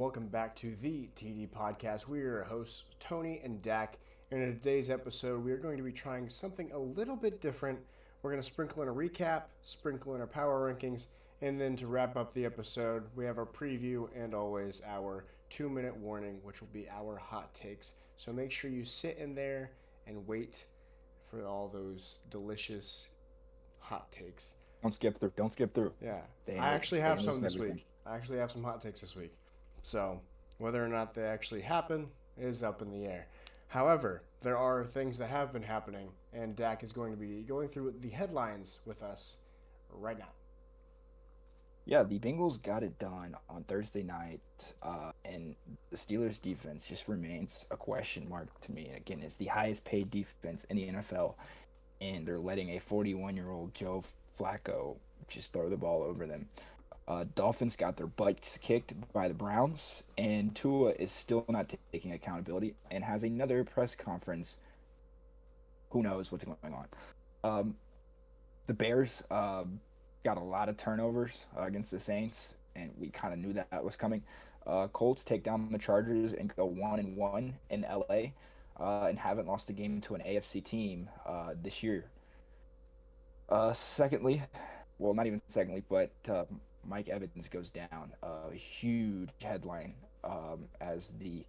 Welcome back to the TD Podcast. We are your hosts, Tony and Dak. And in today's episode, we are going to be trying something a little bit different. We're going to sprinkle in a recap, sprinkle in our power rankings, and then to wrap up the episode, we have our preview and always our 2-minute warning, which will be our hot takes. So make sure you sit in there and wait for all those delicious hot takes. Don't skip through. Don't skip through. Yeah, Stay I actually have some this everything. week. I actually have some hot takes this week. So whether or not they actually happen is up in the air. However, there are things that have been happening, and Dak is going to be going through the headlines with us right now. Yeah, the Bengals got it done on Thursday night, and the Steelers' defense just remains a question mark to me. Again, it's the highest paid defense in the NFL, and they're letting a 41-year-old Joe Flacco just throw the ball over them. Dolphins got their butts kicked by the Browns, and Tua is still not taking accountability and has another press conference. Who knows what's going on? The Bears got a lot of turnovers against the Saints, and we kind of knew that was coming. Colts take down the Chargers and go 1-1 in LA, and haven't lost a game to an AFC team this year. Secondly, well, not even secondly, but Mike Evans goes down. A huge headline as the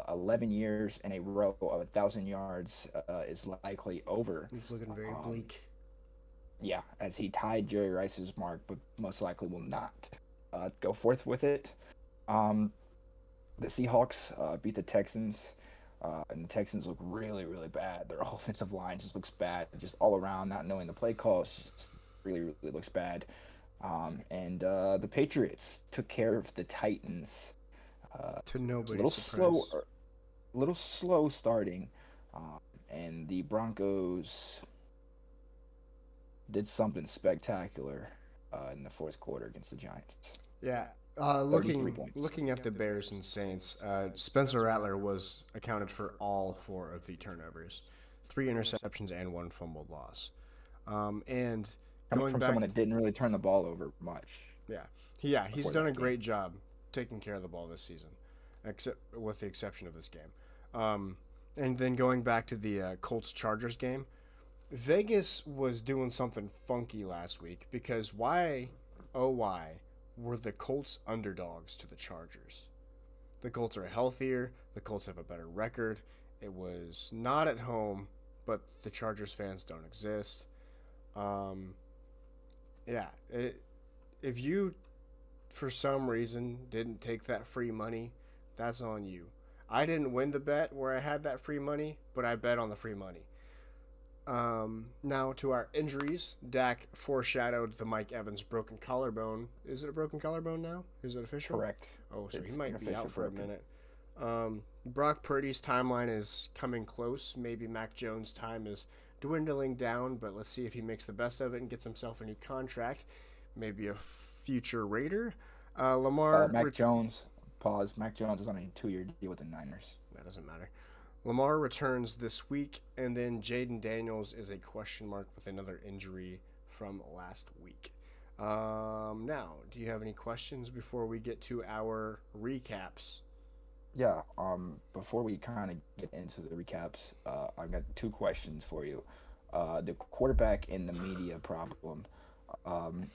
11 years in a row of 1,000 yards is likely over. He's looking very bleak. Yeah, as he tied Jerry Rice's mark, but most likely will not go forth with it. The Seahawks beat the Texans, and the Texans look really, really bad. Their offensive line just looks bad, just all around, not knowing the play calls, just really, really looks bad. And the Patriots took care of the Titans. To nobody's surprise. A little slow starting, and the Broncos did something spectacular in the fourth quarter against the Giants. Yeah, 33 points. looking at the Bears and Saints, Spencer Rattler was accounted for all 4 of the turnovers, 3 interceptions and 1 fumbled loss. And Coming going from back, someone that didn't really turn the ball over much. he's before done that a game. great job taking care of the ball this season, except with the exception of this game. And then going back to the Colts Chargers game, Vegas was doing something funky last week because why were the Colts underdogs to the Chargers? The Colts are healthier. The Colts have a better record. It was not at home, but the Chargers fans don't exist. If you, for some reason, didn't take that free money, that's on you. I didn't win the bet where I had that free money, but I bet on the free money. Now to our injuries. Dak foreshadowed the Mike Evans broken collarbone. Is it a broken collarbone now? Is it official? Correct. Oh, so It's he might be out for broken. a minute. Brock Purdy's timeline is coming close. Maybe Mac Jones' time is dwindling down, but let's see if he makes the best of it and gets himself a new contract. Maybe a future Raider. Lamar. Mac Jones, pause. Mac Jones is on a 2-year deal with the Niners. That doesn't matter. Lamar returns this week, and then Jaden Daniels is a question mark with another injury from last week. Now, do you have any questions before we get to our recaps? Yeah, before we kind of get into the recaps, I've got 2 questions for you. The quarterback and the media problem.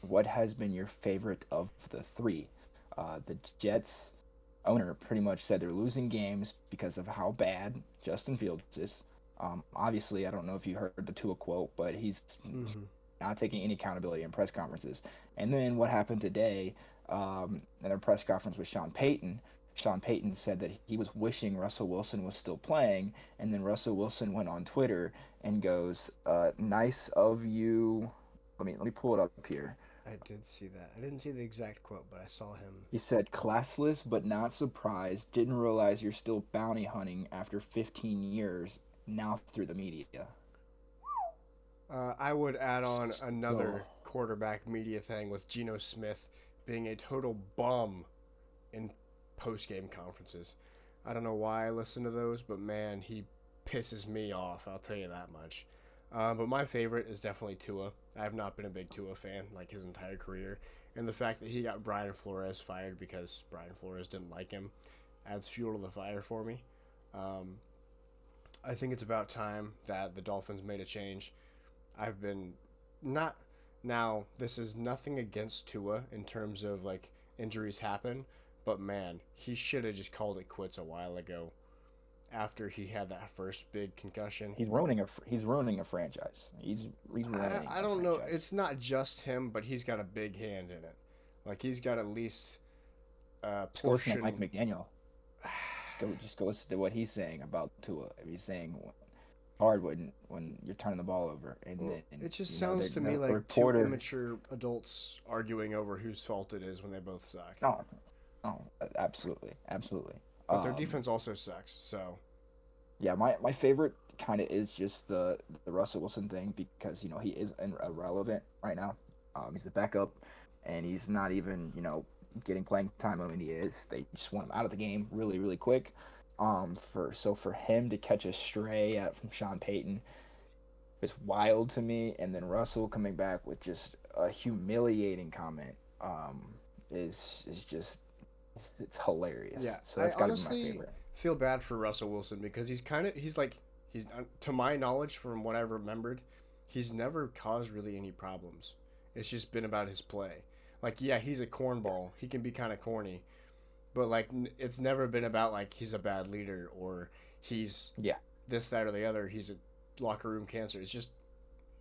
What has been your favorite of the 3? The Jets owner pretty much said they're losing games because of how bad Justin Fields is. Obviously, I don't know if you heard the Tua quote, but he's not taking any accountability in press conferences. And then what happened today in a press conference with Sean Payton? Sean Payton said that he was wishing Russell Wilson was still playing, and then Russell Wilson went on Twitter and goes, "Nice of you." Let me pull it up here. I did see that. I didn't see the exact quote, but I saw him. He said, "Classless but not surprised. Didn't realize you're still bounty hunting after 15 years. Now through the media." I would add on another quarterback media thing with Geno Smith being a total bum in post-game conferences. I don't know why I listen to those, but man, he pisses me off. I'll tell you that much. But my favorite is definitely Tua. I have not been a big Tua fan like his entire career, and the fact that he got Brian Flores fired because Brian Flores didn't like him adds fuel to the fire for me. Um, I think it's about time that the Dolphins made a change. I've been not now. This is nothing against Tua in terms of like injuries happen, but man, he should have just called it quits a while ago after he had that first big concussion. He's ruining a franchise. He's ruining I a don't know. franchise. It's not just him, but he's got a big hand in it. Like he's got at least a Just go listen to Mike portion. McDaniel. Just go listen to what he's saying about Tua. He's saying hard when you're turning the ball over, and Well, then it just sounds to me the like two reporter. immature adults arguing over whose fault it is when they both suck. No, no, absolutely, absolutely. But their Um, defense also sucks. So yeah, my favorite kind of is just the Russell Wilson thing because he is irrelevant right now. He's the backup, and he's not even getting playing time. I mean, he is. They just want him out of the game really really quick. For him to catch a stray from Sean Payton is wild to me, and then Russell coming back with just a humiliating comment is just it's hilarious. yeah, So I that's got to be my honestly favorite. feel bad for Russell Wilson because he's like he's to my knowledge from what I've remembered, he's never caused really any problems. It's just been about his play. Like yeah, he's a cornball. He can be kind of corny, but like it's never been about like he's a bad leader or he's Yeah. this that or the other. He's a locker room cancer. It's just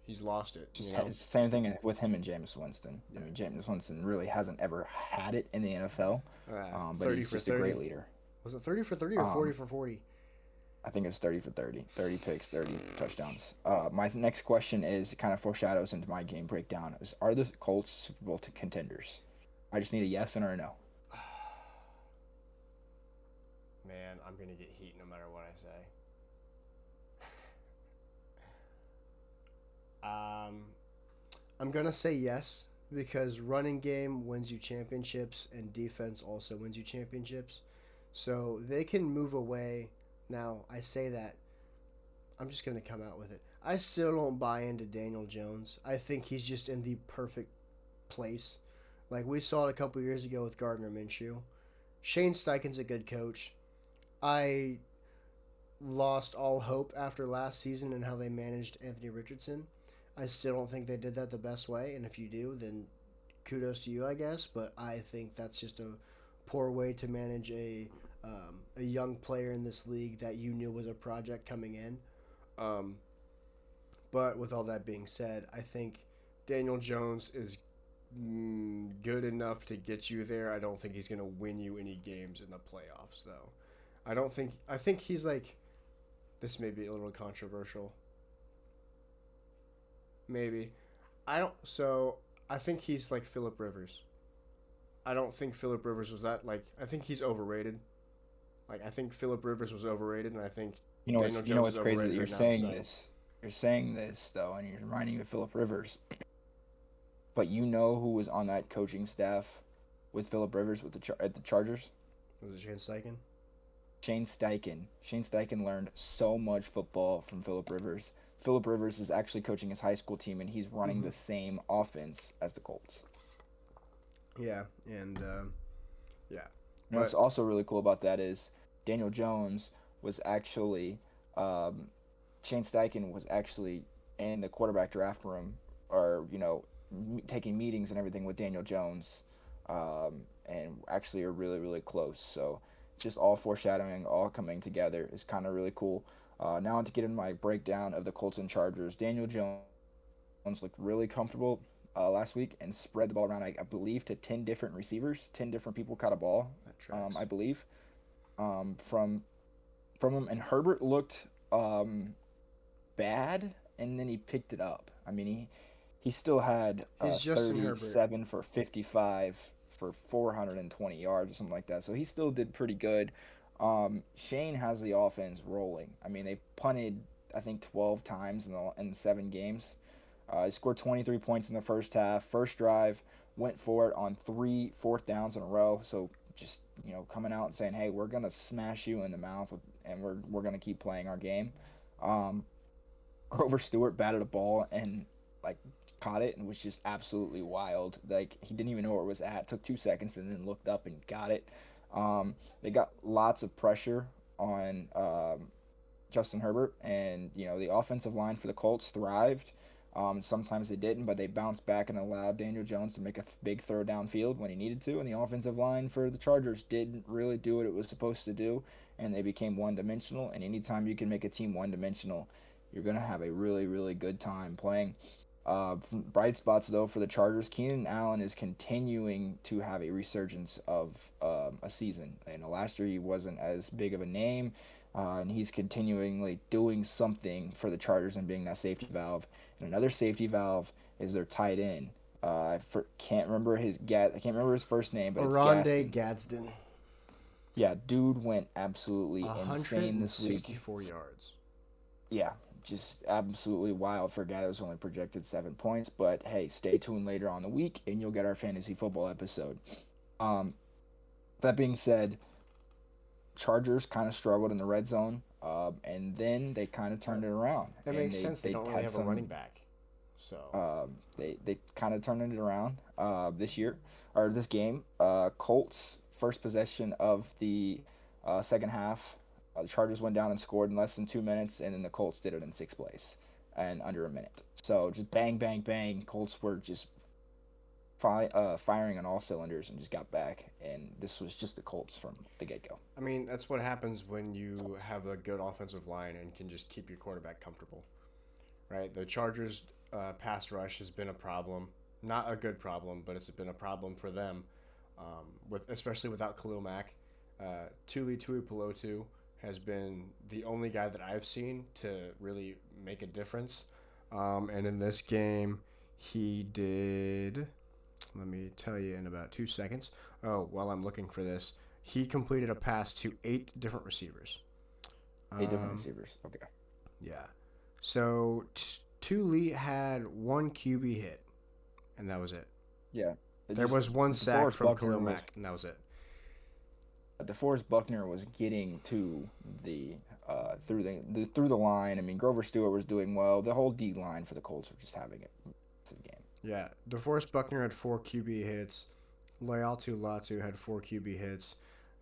he's lost it. Just it's the same thing with him and Jameis Winston. I mean, Jameis Winston really hasn't ever had it in the NFL, but 30 he's for just a 30. great leader. Was it 30 for 30 or 40 Um, for 40? I think it's 30 for 30, 30 picks, 30 touchdowns. My next question is it kind of foreshadows into my game breakdown. Are the Colts Super Bowl contenders? I just need a yes and or a no. Man, I'm going to get heat no matter what I say. I'm going to say yes because running game wins you championships and defense also wins you championships. So they can move away. Now, I say that. I'm just going to come out with it. I still don't buy into Daniel Jones. I think he's just in the perfect place. Like we saw it a couple years ago with Gardner Minshew. Shane Steichen's a good coach. I lost all hope after last season and how they managed Anthony Richardson. I still don't think they did that the best way, and if you do, then kudos to you, I guess. But I think that's just a poor way to manage a young player in this league that you knew was a project coming in. Um, but with all that being said, I think Daniel Jones is good enough to get you there. I don't think he's going to win you any games in the playoffs, though. I don't think. I think he's like. This may be a little controversial. Maybe. I don't. So I think he's like Philip Rivers. I don't think Philip Rivers was that like. I think he's overrated. Like I think Philip Rivers was overrated, and I think Daniel Jones is What's crazy that overrated you're right now. saying So this. You're saying this though, and you're reminding me of Philip Rivers. But you know who was on that coaching staff with Philip Rivers at the Chargers? was it Shane Steichen? Shane Steichen. Shane Steichen learned so much football from Philip Rivers. Philip Rivers is actually coaching his high school team, and he's running the same offense as the Colts. Yeah, and yeah, What's but also really cool about that is Daniel Jones was actually Shane Steichen was actually in the quarterback draft room, or taking meetings and everything with Daniel Jones, and actually are really really close. So just all foreshadowing, all coming together is kind of really cool. Now to get into my breakdown of the Colts and Chargers, Daniel Jones looked really comfortable last week and spread the ball around. I believe to 10 different receivers, 10 different people caught a ball. that tracks. I believe from him, and Herbert looked bad, and then he picked it up. I mean, he still had He's Justin Herbert. 37 for 55 for 420 yards or something like that. So he still did pretty good. Shane has the offense rolling. I mean, they've punted I think 12 times in 7 games. He scored 23 points in the first half. First drive, went for it on 3 fourth downs in a row. So just coming out and saying, "Hey, we're gonna smash you in the mouth, and we're gonna keep playing our game." Grover Stewart batted a ball and like caught it and was just absolutely wild. Like he didn't even know where it was at. Took 2 seconds and then looked up and got it. They got lots of pressure on Justin Herbert, and the offensive line for the Colts thrived. Sometimes they didn't, but they bounced back and allowed Daniel Jones to make a big throw downfield when he needed to. And the offensive line for the Chargers didn't really do what it was supposed to do, and they became one-dimensional. And anytime you can make a team one-dimensional, you're gonna have a really, really good time playing. Bright spots though for the Chargers, Keenan Allen is continuing to have a resurgence of a season. Last year he wasn't as big of a name, and he's continually doing something for the Chargers and being that safety valve. And another safety valve is their tight end. Can't remember I can't remember his first name, but it's Oronde Gaston. Gadsden. Yeah, dude went absolutely insane this week. 164 yards. Yeah, just absolutely wild for a guy that was only projected 7 points. But hey, stay tuned later on the week, and you'll get our fantasy football episode. That being said, Chargers kind of struggled in the red zone, and then they kind of turned it around. It makes sense. They don't really have a running back, so they kind of turned it around this game. Colts first possession of the second half. The Chargers went down and scored in less than 2 minutes, and then the Colts did it in 6 plays and under a minute. So just bang, bang, bang. Colts were just firing on all cylinders and just got back, and this was just the Colts from the get-go. I mean, that's what happens when you have a good offensive line and can just keep your quarterback comfortable, right? The Chargers' pass rush has been a problem. Not a good problem, but it's been a problem for them, especially without Khalil Mack. Tuli Tuipulotu has been the only guy that I've seen to really make a difference. And in this game, he did, let me tell you in about 2 seconds. Oh, while I'm looking for this, he completed a pass to 8 different receivers. 8 different receivers, okay. Yeah. So Tuli had 1 QB hit, and that was it. Yeah. There was 1 sack from Khalil Mack, and that was it. DeForest Buckner was getting to the through the line. I mean, Grover Stewart was doing well. The whole D line for the Colts were just having a massive game. Yeah, DeForest Buckner had 4 QB hits. Lealtu Latu had 4 QB hits.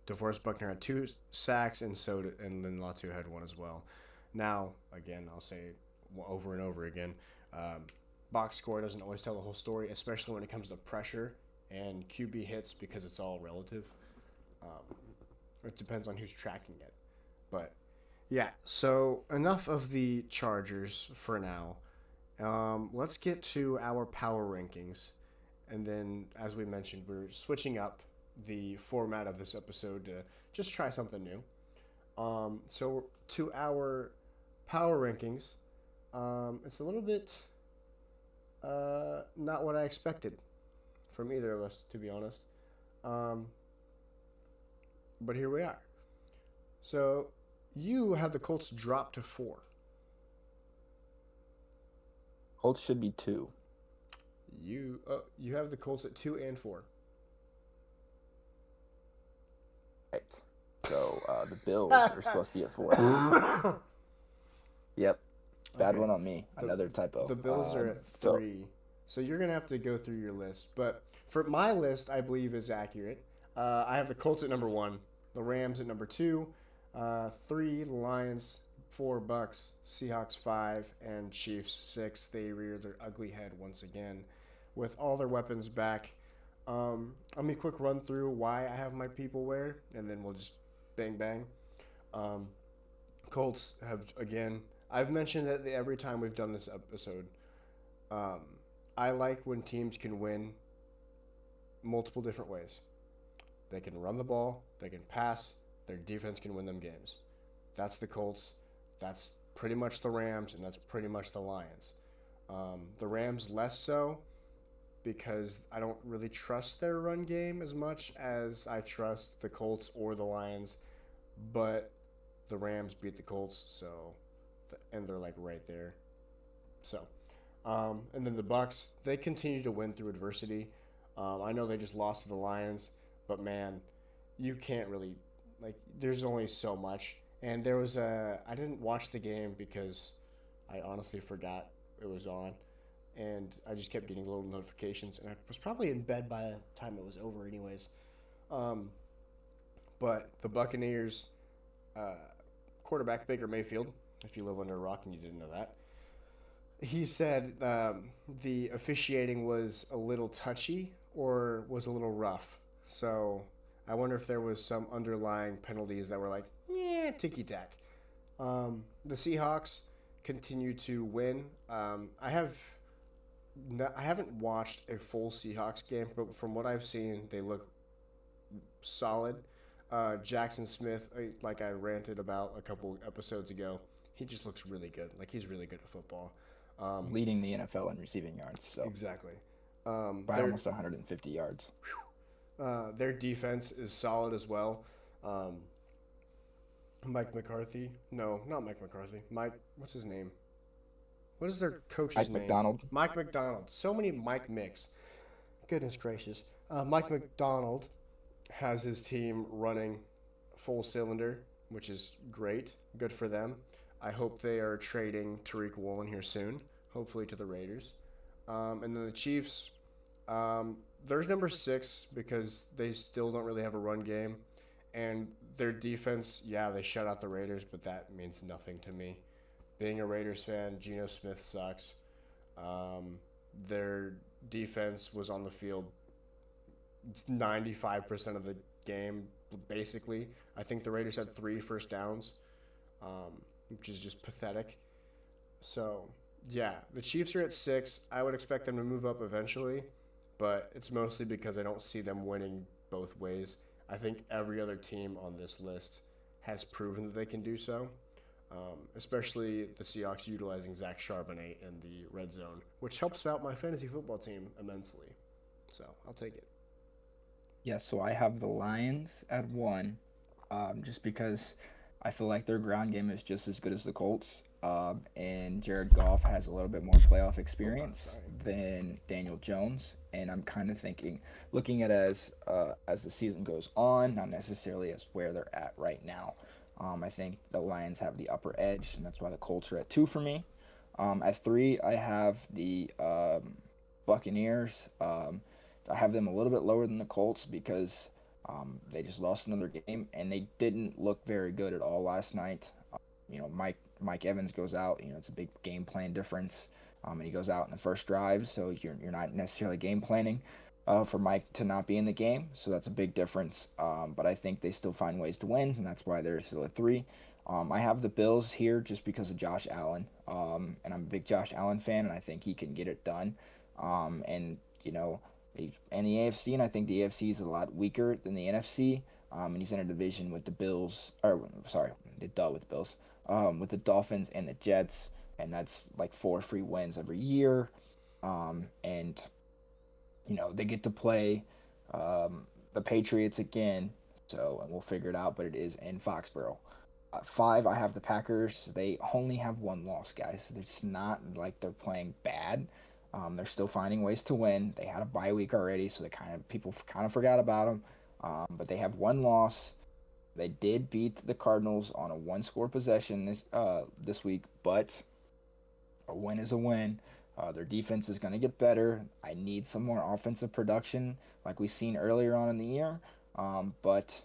DeForest Buckner had 2 sacks, and then Latu had 1 as well. Now, again, I'll say it over and over again, box score doesn't always tell the whole story, especially when it comes to pressure and QB hits, because it's all relative. It depends on who's tracking it. But, yeah, so enough of the Chargers for now. Let's get to our power rankings. And then, as we mentioned, we're switching up the format of this episode to just try something new. So, to our power rankings, it's a little bit not what I expected from either of us, to be honest. But here we are. So, you have the Colts drop to 4. Colts should be 2. You have the Colts at 2 and 4. Right. So the Bills are supposed to be at 4. Yep. Bad one on me. Another typo. The Bills are at 3. So you're going to have to go through your list. But for my list, I believe is accurate. I have the Colts at number 1, the Rams at number 2, 3, the Lions, 4, Bucks, Seahawks 5, and Chiefs 6. They rear their ugly head once again with all their weapons back. Let me quick run through why I have my people where, and then we'll just bang bang. Colts have, again, I've mentioned that every time we've done this episode. I like when teams can win multiple different ways. They can run the ball, they can pass, their defense can win them games. That's the Colts. That's pretty much the Rams, and that's pretty much the Lions. The Rams less so, because I don't really trust their run game as much as I trust the Colts or the Lions. But the Rams beat the Colts, and they're like right there. So, and then the Bucks, they continue to win through adversity. I know they just lost to the Lions, but man, you can't really, there's only so much. And there was I didn't watch the game because I honestly forgot it was on. and I just kept getting little notifications, and I was probably in bed by the time it was over, anyways. Um, but the Buccaneers uh, quarterback Baker Mayfield, if you live under a rock and you didn't know that, he said the officiating was a little touchy or was a little rough. So I wonder if there was some underlying penalties that were like, yeah, ticky tack. The Seahawks continue to win. I haven't watched a full Seahawks game, but from what I've seen, they look solid. Jackson Smith, like I ranted about a couple episodes ago, he just looks really good. Like he's really good at football. Leading the NFL in receiving yards, so Exactly. by almost 150 yards. Their defense is solid as well. Um, Mike McCarthy. No, not Mike McCarthy. Mike, what's his name? What is their coach's Mike name? McDonald. Mike McDonald. So many Mike Micks. Goodness gracious. Mike McDonald has his team running full cylinder, which is great. Good for them. I hope they are trading Tariq Woolen here soon, hopefully to the Raiders. And then the Chiefs, there's number 6 because they still don't really have a run game. And their defense, yeah, they shut out the Raiders, but that means nothing to me. Being a Raiders fan, Geno Smith sucks. Their defense was on the field 95% of the game, basically. I think the Raiders had 3 first downs, which is just pathetic. So, yeah, the Chiefs are at 6. I would expect them to move up eventually, but it's mostly because I don't see them winning both ways. I think every other team on this list has proven that they can do so, especially the Seahawks utilizing Zach Charbonnet in the red zone, which helps out my fantasy football team immensely. So, I'll take it. Yeah, so I have the Lions at 1, just because I feel like their ground game is just as good as the Colts. And Jared Goff has a little bit more playoff experience than Daniel Jones. And I'm kind of thinking, looking at it as the season goes on, not necessarily as where they're at right now. I think the Lions have the upper edge, and that's why the Colts are at 2 for me. At 3, I have the Buccaneers. I have them a little bit lower than the Colts because they just lost another game, and they didn't look very good at all last night. Mike Evans goes out. It's a big game plan difference, and he goes out in the first drive, so you're not necessarily game planning for Mike to not be in the game, so that's a big difference. But I think they still find ways to win, and that's why they're still at 3. I have the Bills here just because of Josh Allen, and I'm a big Josh Allen fan, and I think he can get it done. And in the AFC, and I think the AFC is a lot weaker than the NFC. And he's in a division with the Bills, with the Bills, with the Dolphins and the Jets, and that's like 4 free wins every year. And they get to play the Patriots again, and we'll figure it out. But it is in Foxborough. 5, I have the Packers. They only have 1 loss, guys. It's not like they're playing bad. They're still finding ways to win. They had a bye week already, so people kind of forgot about them. But they have 1 loss. They did beat the Cardinals on a 1-score possession this week, but a win is a win. Their defense is going to get better. I need some more offensive production, like we've seen earlier on in the year. But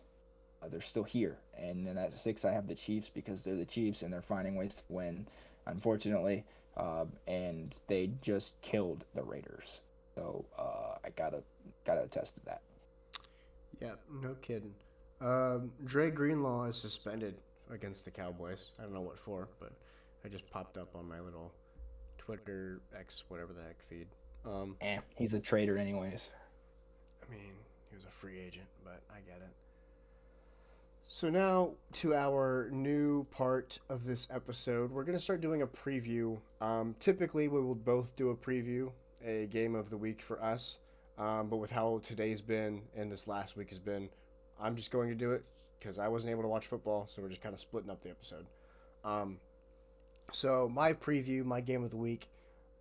they're still here. And then at 6, I have the Chiefs because they're the Chiefs and they're finding ways to win, unfortunately. And they just killed the Raiders. So I gotta attest to that. Yeah, no kidding. Dre Greenlaw is suspended against the Cowboys. I don't know what for, but I just popped up on my little Twitter X whatever the heck feed. He's a traitor anyways. I mean, he was a free agent, but I get it. So now to our new part of this episode. We're going to start doing a preview. Typically, we will both do a preview, a game of the week for us. But with how today's been and this last week has been, I'm just going to do it because I wasn't able to watch football, so we're just kind of splitting up the episode. So my preview, my game of the week,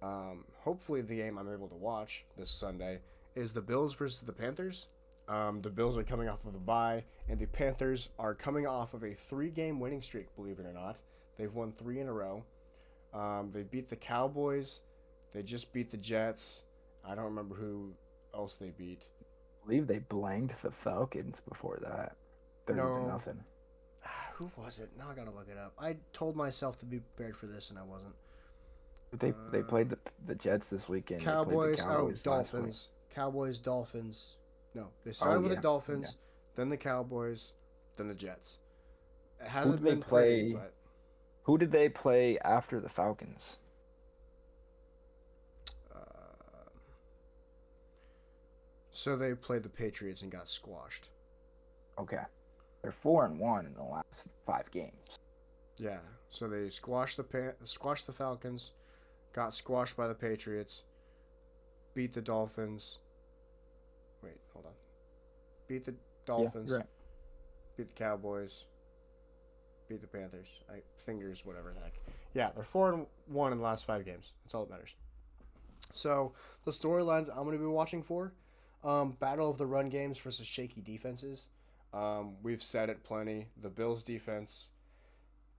hopefully the game I'm able to watch this Sunday, is the Bills versus the Panthers. The Bills are coming off of a bye, and the Panthers are coming off of a 3-game winning streak, believe it or not. They've won 3 in a row. They beat the Cowboys, They just beat the Jets. I don't remember who else they beat. I believe they blanked the Falcons before that. 30 to No. nothing. Who was it? Now I gotta look it up. I told myself to be prepared for this, and I wasn't. They played the Jets this weekend. They played the Cowboys. Oh, Cowboys last week. Dolphins. Cowboys, Dolphins. No, they Oh started with the yeah, yeah. Dolphins, then the Cowboys, then the Jets. It Who hasn't did they been pretty, play? but Who did they play after the Falcons? uh, so they played the Patriots and got squashed. Okay, they're 4-1 in the last 5 games. Yeah, so they squashed the Falcons, got squashed by the Patriots, beat the Dolphins. Wait, hold on. Beat the Yeah, Dolphins, you're right. beat the Cowboys, beat the Panthers. Fingers, whatever the heck. Yeah, they're 4-1 in the last 5 games. That's all that matters. So the storylines I'm going to be watching for, battle of the run games versus shaky defenses. We've said it plenty. The Bills' defense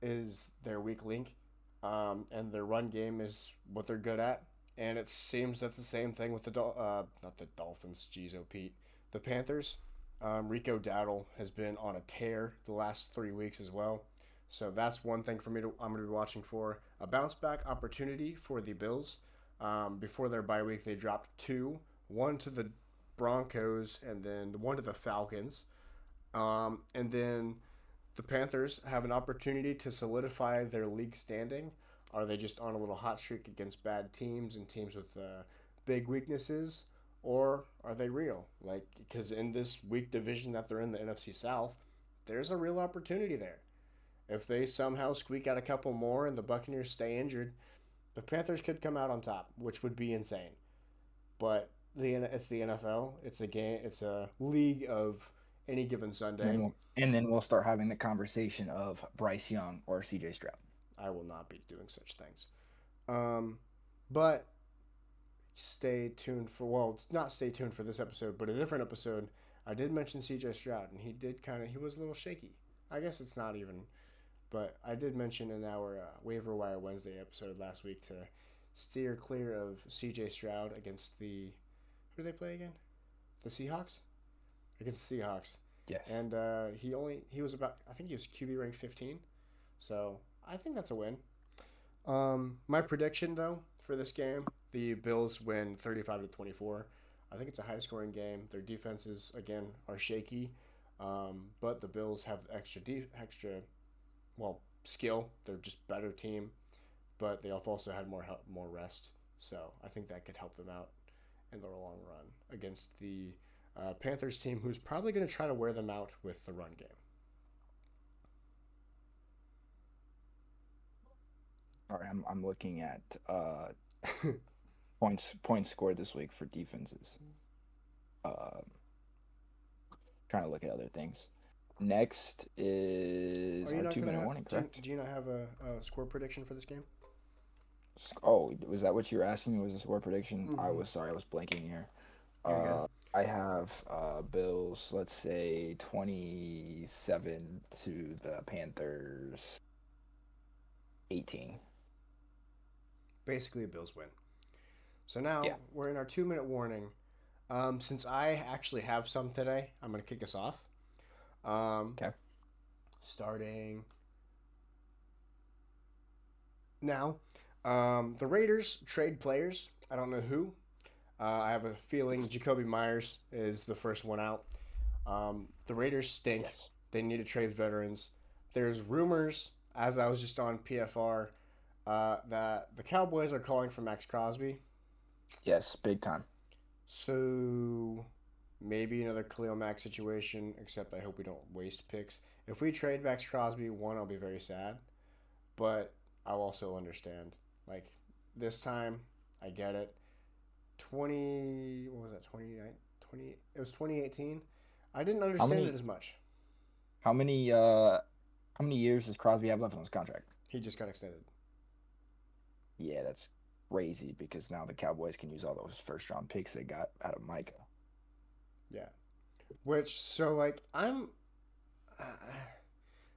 is their weak link, and their run game is what they're good at. And it seems that's the same thing with not the Dolphins. Jeez, oh Pete, the Panthers. Rico Dowdle has been on a tear the last 3 weeks as well. So that's one thing for me I'm going to be watching for. A bounce back opportunity for the Bills. Before their bye week, they dropped two, one to the Broncos and then one to the Falcons. And then the Panthers have an opportunity to solidify their league standing. Are they just on a little hot streak against bad teams and teams with big weaknesses? Or are they real? Like, because in this weak division that they're in, the NFC South, there's a real opportunity there. If they somehow squeak out a couple more and the Buccaneers stay injured, the Panthers could come out on top, which would be insane. But it's the NFL. It's a game. It's a league of any given And Sunday. then we'll start having the conversation of Bryce Young or C.J. Stroud. I will not be doing such things. But stay tuned for, well, not stay tuned for this episode, but a different episode. I did mention CJ Stroud, and he was a little shaky. I guess it's not even, but I did mention in our Waiver Wire Wednesday episode last week to steer clear of CJ Stroud against who do they play again? The Seahawks? Against the Seahawks. Yes. And he was about, I think he was QB ranked 15. So I think that's a win. My prediction, though, for this game, the Bills win 35-24. I think it's a high-scoring game. Their defenses, again, are shaky, but the Bills have extra skill. They're just better team, but they have also had more rest. So I think that could help them out in the long run against the Panthers team, who's probably going to try to wear them out with the run game. All right, I'm looking at points scored this week for defenses. Trying to look at other things. Next is our 2-minute warning, correct? Do you not have a score prediction for this game? Oh, was that what you were asking me? Was a score prediction? Mm-hmm. I was blanking here. Yeah. I have Bills, let's say 27 to the Panthers 18. Basically, a Bills win. So now we're in our 2-minute warning. Since I actually have some today, I'm going to kick us off. Okay. Starting now. The Raiders trade players. I don't know who. I have a feeling Jacoby Myers is the first one out. The Raiders stink. Yes. They need to trade veterans. There's rumors, as I was just on PFR, that the Cowboys are calling for Max Crosby. Yes, big time. So maybe another Khalil Mack situation, except I hope we don't waste picks. If we trade Max Crosby, one, I'll be very sad, but I'll also understand. Like, this time, I get it. 2018. I didn't understand it as much. How many years does Crosby have left on his contract? He just got extended. Yeah, that's crazy because now the Cowboys can use all those first-round picks they got out of Micah. Yeah.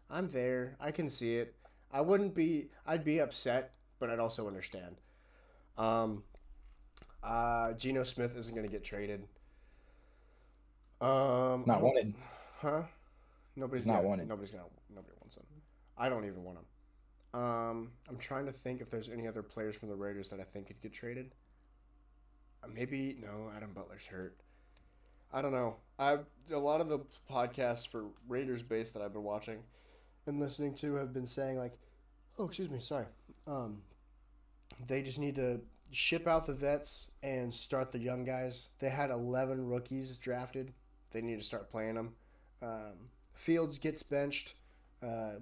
I'm there. I can see it. I'd be upset, but I'd also understand. Geno Smith isn't going to get traded. I Not don't. wanted. Huh? Nobody's He's not yeah. wanted. Nobody wants him. I don't even want him. I'm trying to think if there's any other players from the Raiders that I think could get traded. Maybe no. Adam Butler's hurt. I don't know. A lot of the podcasts for Raiders base that I've been watching and listening to have been saying like, oh, excuse me, sorry. Um, they just need to ship out the vets and start the young guys. They had 11 rookies drafted. They need to start playing them. Fields gets benched,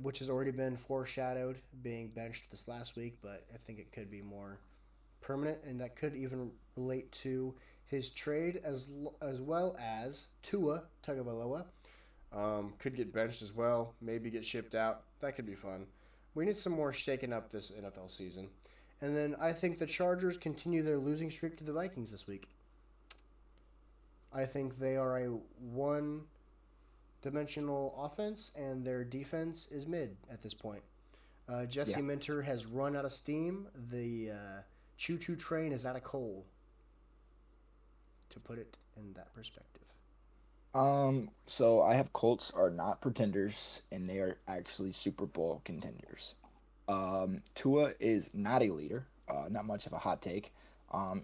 which has already been foreshadowed being benched this last week, but I think it could be more permanent, and that could even relate to his trade as well as Tua Tagovailoa. Could get benched as well, maybe get shipped out. That could be fun. We need some more shaking up this NFL season. And then I think the Chargers continue their losing streak to the Vikings this week. I think they are a one-dimensional offense, and their defense is mid at this point. Jesse Minter has run out of steam. The choo-choo train is out of coal, to put it in that perspective. So I have Colts are not pretenders, and they are actually Super Bowl contenders. Tua is not a leader. Not much of a hot take.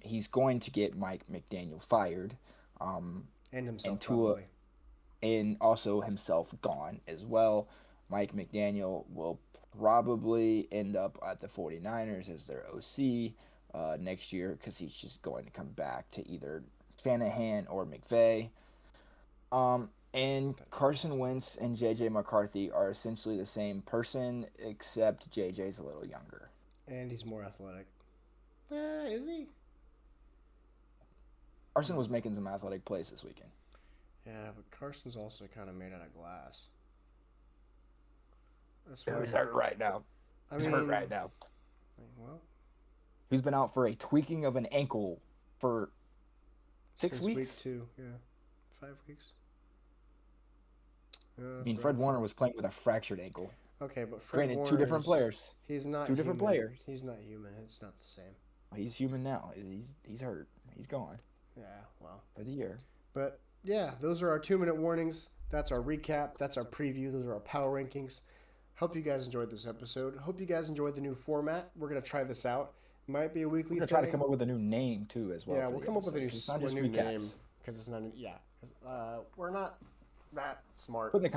He's going to get Mike McDaniel fired. And himself, and Tua, probably. and also himself gone as well. Mike McDaniel will probably end up at the 49ers as their OC next year because he's just going to come back to either Shanahan or McVay. And Carson Wentz and JJ McCarthy are essentially the same person, except JJ's a little younger. And he's more athletic. Is he? Carson was making some athletic plays this weekend. Yeah, but Carson's also kind of made out of glass. He's hurt right now. He's hurt right now. Well, he's been out for a tweaking of an ankle for 6 weeks. Week 2, yeah. 5 weeks. I mean, Fred Warner was playing with a fractured ankle. Okay, but Fred Granted, Warner, two different players. He's not two different human. players. He's not human. It's not the same. He's human now. He's hurt. He's gone. Yeah, well. For the year. But, yeah, those are our 2-minute warnings. That's our recap. That's our preview. Those are our power rankings. Hope you guys enjoyed this episode. Hope you guys enjoyed the new format. We're going to try this out. It might be a weekly thing. We're going to try to come up with a new name, too, as well. Yeah, we'll come up with a new name. Because it's not, we're not that smart. Put in the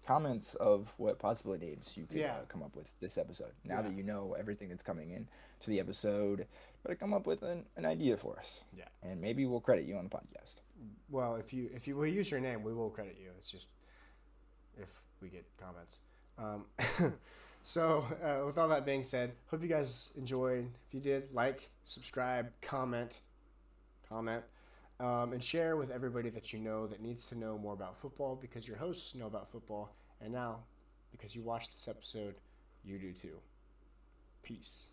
comments of what possibly names you could come up with this episode. Now that you know everything that's coming in to the episode, better come up with an idea for us. Yeah. And maybe we'll credit you on the podcast. Well, if you will use your name, we will credit you. It's just if we get comments. So with all that being said, hope you guys enjoyed. If you did, like, subscribe, comment, and share with everybody that you know that needs to know more about football, because your hosts know about football, and now because you watched this episode, you do too. Peace.